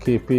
KP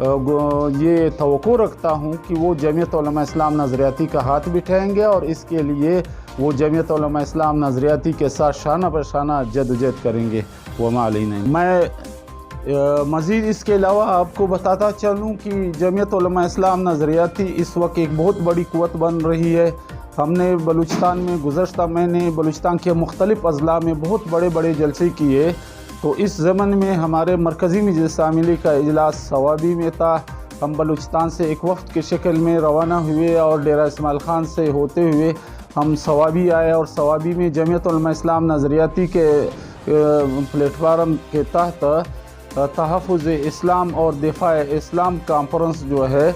یہ توقع رکھتا ہوں کہ وہ جمعیت علماء اسلام نظریاتی کا ہاتھ بٹھائیں گے اور اس کے لیے وہ جمعیت علماء اسلام نظریاتی کے ساتھ شانہ بہ شانہ جدوجہد کریں گے۔ وما علینا۔ میں مزید اس کے علاوہ آپ کو بتاتا چلوں کہ جمعیت علماء اسلام نظریاتی اس وقت ایک بہت بڑی قوت بن رہی ہے۔ ہم نے بلوچستان میں گزشتہ مہینے بلوچستان کے مختلف اضلاع میں بہت بڑے بڑے جلسے کیے، تو اس ضمن میں ہمارے مرکزی مجلس عاملی کا اجلاس ثوابی میں تھا۔ ہم بلوچستان سے ایک وفد کی شکل میں روانہ ہوئے اور ڈیرہ اسماعیل خان سے ہوتے ہوئے ہم ثوابی آئے، اور ثوابی میں جمعیت علماء اسلام نظریاتی کے پلیٹ فارم کے تحت تحفظ اسلام اور دفاع اسلام کانفرنس جو ہے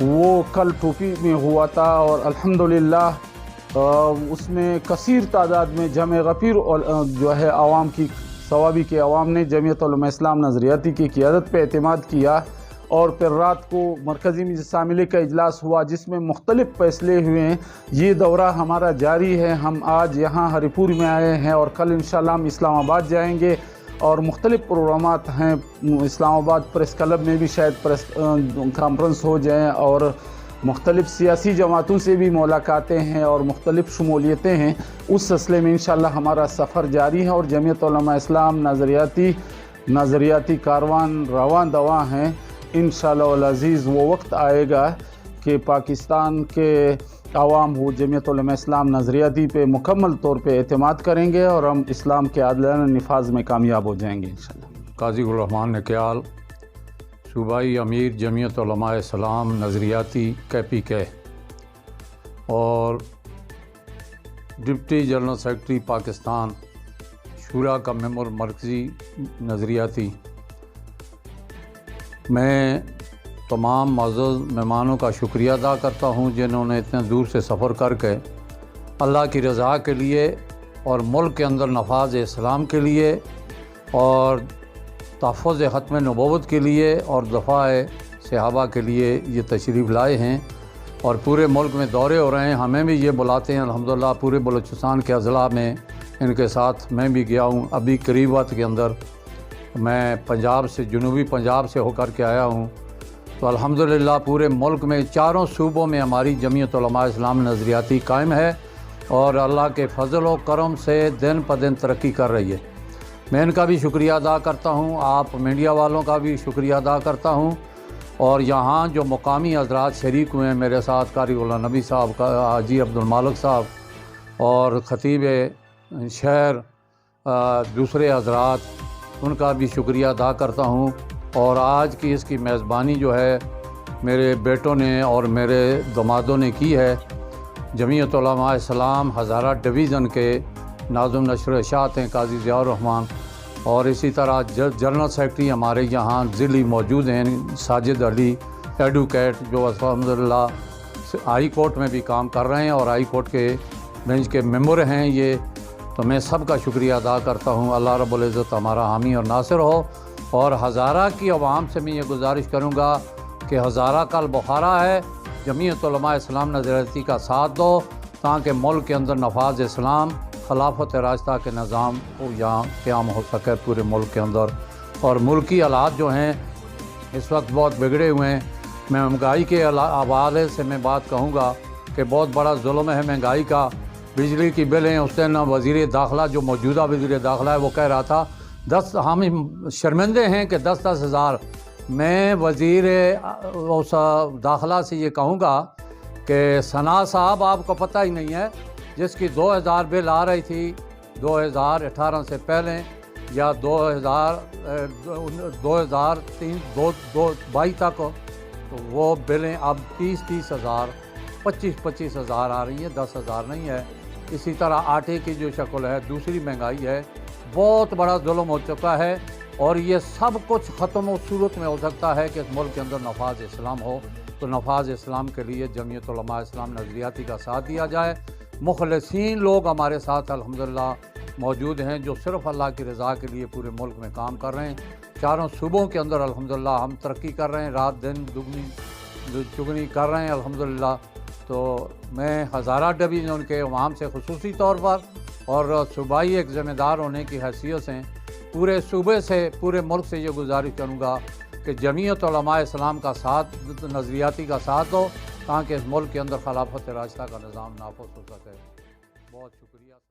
وہ کل ٹوپی میں ہوا تھا، اور الحمدللہ اس میں کثیر تعداد میں جمع غفیر جو ہے عوام کی ثوابی کے عوام نے جمعیت علماء اسلام نظریاتی کی قیادت پہ اعتماد کیا، اور پھر رات کو مرکزی مجلس عاملی کا اجلاس ہوا جس میں مختلف فیصلے ہوئے ہیں۔ یہ دورہ ہمارا جاری ہے، ہم آج یہاں ہری پور میں آئے ہیں اور کل انشاءاللہ ہم اسلام آباد جائیں گے، اور مختلف پروگرامات ہیں۔ اسلام آباد پریس کلب میں بھی شاید پریس کانفرنس ہو جائیں، اور مختلف سیاسی جماعتوں سے بھی ملاقاتیں ہیں اور مختلف شمولیتیں ہیں۔ اس سلسلے میں انشاءاللہ ہمارا سفر جاری ہے، اور جمعیت علماء اسلام نظریاتی کاروان رواں دواں ہیں۔ انشاءاللہ العزیز وہ وقت آئے گا کہ پاکستان کے عوام وہ جمعیت علماء اسلام نظریاتی پہ مکمل طور پہ اعتماد کریں گے، اور ہم اسلام کے عادلانہ نفاذ میں کامیاب ہو جائیں گے انشاءاللہ۔ قاضی الرحمان نکیال، صوبائی امیر جمعیت علماء اسلام نظریاتی KPK اور ڈپٹی جنرل سیکرٹری پاکستان شورا کا ممبر مرکزی نظریاتی، میں تمام معزز مہمانوں کا شکریہ ادا کرتا ہوں جنہوں نے اتنے دور سے سفر کر کے اللہ کی رضا کے لیے اور ملک کے اندر نفاذ اسلام کے لیے اور تحفظ ختم نبوت کے لیے اور دفاع صحابہ کے لیے یہ تشریف لائے ہیں، اور پورے ملک میں دورے ہو رہے ہیں۔ ہمیں بھی یہ بلاتے ہیں الحمدللہ، پورے بلوچستان کے اضلاع میں ان کے ساتھ میں بھی گیا ہوں۔ ابھی قریب وقت کے اندر میں پنجاب سے، جنوبی پنجاب سے ہو کر کے آیا ہوں، تو الحمدللہ پورے ملک میں چاروں صوبوں میں ہماری جمعیت علماء اسلام نظریاتی قائم ہے، اور اللہ کے فضل و کرم سے دن پہ دن ترقی کر رہی ہے۔ میں ان کا بھی شکریہ ادا کرتا ہوں، آپ میڈیا والوں کا بھی شکریہ ادا کرتا ہوں، اور یہاں جو مقامی حضرات شریک ہوئے ہیں میرے ساتھ، قاری غلام نبی صاحب، حاجی عبدالمالک صاحب اور خطیب شہر، دوسرے حضرات، ان کا بھی شکریہ ادا کرتا ہوں۔ اور آج کی اس کی میزبانی جو ہے میرے بیٹوں نے اور میرے دامادوں نے کی ہے۔ جمعیت علماء اسلام ہزارہ ڈویژن کے ناظم نشر اشاعت ہیں قاضی ضیاء الرحمان، اور اسی طرح جنرل سیکرٹری ہمارے یہاں ضلعی موجود ہیں ساجد علی ایڈوکیٹ، جو الحمدللہ ہائی کورٹ میں بھی کام کر رہے ہیں اور ہائی کورٹ کے بینچ کے ممبر ہیں یہ، تو میں سب کا شکریہ ادا کرتا ہوں۔ اللہ رب العزت ہمارا حامی اور ناصر ہو، اور ہزارہ کی عوام سے میں یہ گزارش کروں گا کہ ہزارہ کل بخارا ہے، جمعیت علماء اسلام نظریاتی کا ساتھ دو تاکہ ملک کے اندر نفاذ اسلام، خلافت راستہ کے نظام یہاں قیام ہو سکے پورے ملک کے اندر۔ اور ملکی حالات جو ہیں اس وقت بہت بگڑے ہوئے ہیں۔ میں مہنگائی کے حوالے سے میں بات کہوں گا کہ بہت بڑا ظلم ہے مہنگائی کا۔ بجلی کی بلیں اس دن وزیر داخلہ، جو موجودہ وزیر داخلہ ہے، وہ کہہ رہا تھا ہم شرمندے ہیں کہ 10-10 ہزار۔ میں وزیر داخلہ سے یہ کہوں گا کہ ثنا صاحب، آپ کو پتہ ہی نہیں ہے، جس کی 2000 بل آ رہی تھی 2018 سے پہلے یا 2022 تک، تو وہ بلیں اب 30-30 ہزار، 25-25 ہزار آ رہی ہیں، 10 ہزار نہیں ہے۔ اسی طرح آٹے کی جو شکل ہے، دوسری مہنگائی ہے، بہت بڑا ظلم ہو چکا ہے، اور یہ سب کچھ ختم و صورت میں ہو سکتا ہے کہ اس ملک کے اندر نفاذ اسلام ہو۔ تو نفاذ اسلام کے لیے جمعیت علماء اسلام نظریاتی کا ساتھ دیا جائے۔ مخلصین لوگ ہمارے ساتھ الحمدللہ موجود ہیں جو صرف اللہ کی رضا کے لیے پورے ملک میں کام کر رہے ہیں۔ چاروں صوبوں کے اندر الحمدللہ ہم ترقی کر رہے ہیں، رات دن چگنی کر رہے ہیں الحمدللہ۔ تو میں ہزارہ ڈویژن کے عوام سے خصوصی طور پر اور صوبائی ایک ذمہ دار ہونے کی حیثیت سے پورے صوبے سے، پورے ملک سے یہ گزارش کروں گا کہ جمعیت علماء اسلام کا ساتھ نظریاتی کا ساتھ ہو تاکہ اس ملک کے اندر خلافت راشدہ کا نظام نافذ ہو سکے۔ بہت شکریہ۔